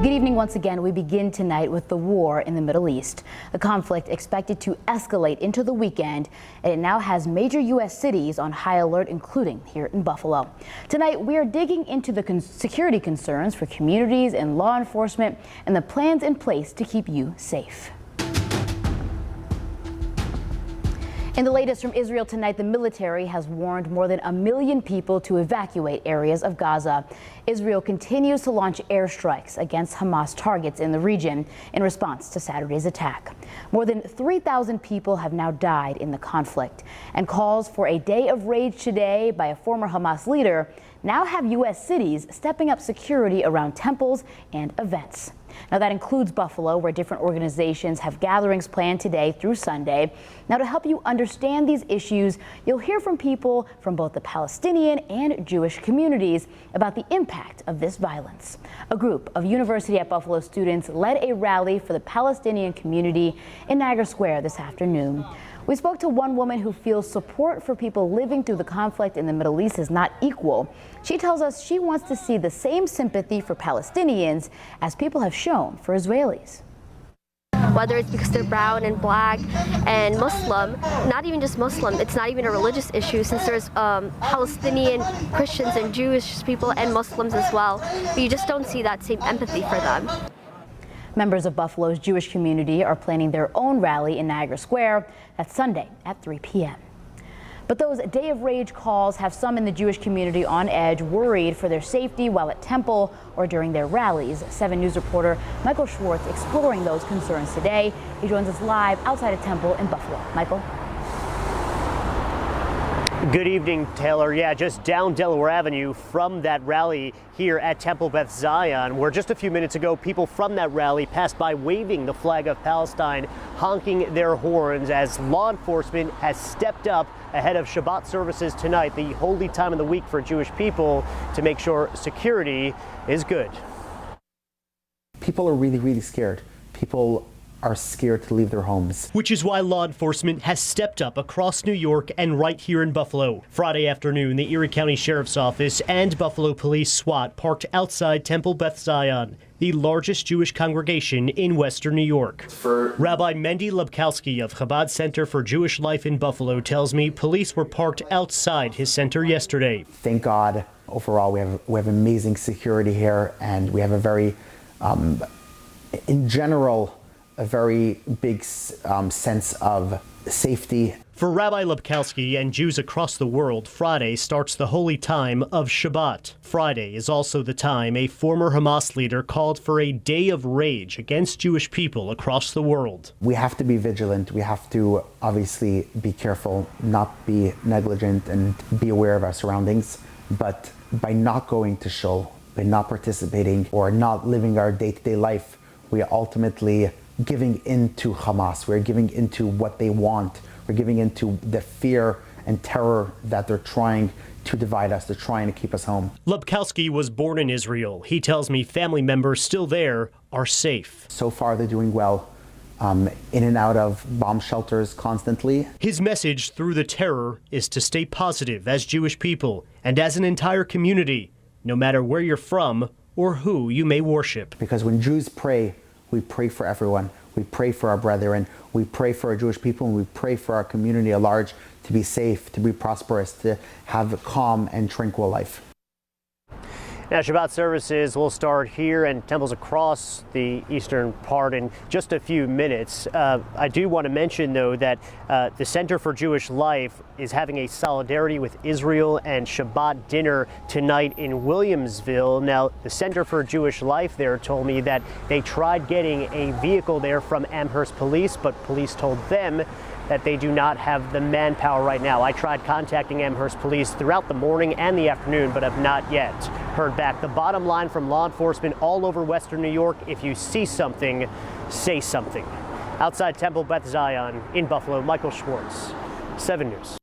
Good evening once again. We begin tonight with the war in the Middle East. The conflict expected to escalate into the weekend, and it now has major U.S. cities on high alert, including here in Buffalo. Tonight, we are digging into the security concerns for communities and law enforcement and the plans in place to keep you safe. In the latest from Israel tonight, the military has warned more than 1 million people to evacuate areas of Gaza. Israel continues to launch airstrikes against Hamas targets in the region in response to Saturday's attack. More than 3,000 people have now died in the conflict, and calls for a day of rage today by a former Hamas leader now have U.S. cities stepping up security around temples and events. Now, that includes Buffalo, where different organizations have gatherings planned today through Sunday. Now, to help you understand these issues, you'll hear from people from both the Palestinian and Jewish communities about the impact of this violence. A group of University at Buffalo students led a rally for the Palestinian community in Niagara Square this afternoon. We spoke to one woman who feels support for people living through the conflict in the Middle East is not equal. She tells us she wants to see the same sympathy for Palestinians as people have shown for Israelis. Whether it's because they're brown and black and Muslim, not even just Muslim, it's not even a religious issue since there's Palestinian Christians and Jewish people and Muslims as well. But you just don't see that same empathy for them. Members of Buffalo's Jewish community are planning their own rally in Niagara Square. That's Sunday at 3 p.m. But those Day of Rage calls have some in the Jewish community on edge, worried for their safety while at temple or during their rallies. 7 News reporter Michael Schwartz exploring those concerns today. He joins us live outside a temple in Buffalo. Michael. Good evening, Taylor. Yeah, just down Delaware Avenue from that rally here at Temple Beth Zion, where just a few minutes ago, people from that rally passed by waving the flag of Palestine, honking their horns as law enforcement has stepped up ahead of Shabbat services tonight, the holy time of the week for Jewish people, to make sure security is good. People are really scared. People are scared to leave their homes. Which is why law enforcement has stepped up across New York and right here in Buffalo. Friday afternoon, the Erie County Sheriff's Office and Buffalo Police SWAT parked outside Temple Beth Zion, the largest Jewish congregation in Western New York. Rabbi Mendy Labkowski of Chabad Center for Jewish Life in Buffalo tells me police were parked outside his center yesterday. Thank God, overall, we have amazing security here, and we have a very, in general, a very big sense of safety. For Rabbi Labkowski and Jews across the world, Friday starts the holy time of Shabbat. Friday is also the time a former Hamas leader called for a day of rage against Jewish people across the world. We have to be vigilant. We have to obviously be careful, not be negligent, and be aware of our surroundings. But by not going to shul, by not participating or not living our day-to-day life, we are ultimately giving into Hamas. We're giving into what they want. We're giving into the fear and terror that they're trying to divide us. They're trying to keep us home. Labkowski was born in Israel. He tells me family members still there are safe. So far, they're doing well. In and out of bomb shelters constantly. His message through the terror is to stay positive as Jewish people and as an entire community, no matter where you're from or who you may worship. Because when Jews pray, we pray for everyone. We pray for our brethren. We pray for our Jewish people, and we pray for our community at large to be safe, to be prosperous, to have a calm and tranquil life. Now, Shabbat services will start here and temples across the eastern part in just a few minutes. I do want to mention, though, that the Center for Jewish Life is having a solidarity with Israel and Shabbat dinner tonight in Williamsville. Now, the Center for Jewish Life there told me that they tried getting a vehicle there from Amherst Police, but police told them that they do not have the manpower right now. I tried contacting Amherst Police throughout the morning and the afternoon, but have not yet heard back. The bottom line from law enforcement all over Western New York: if you see something, say something. Outside Temple Beth Zion in Buffalo, Michael Schwartz, 7 News.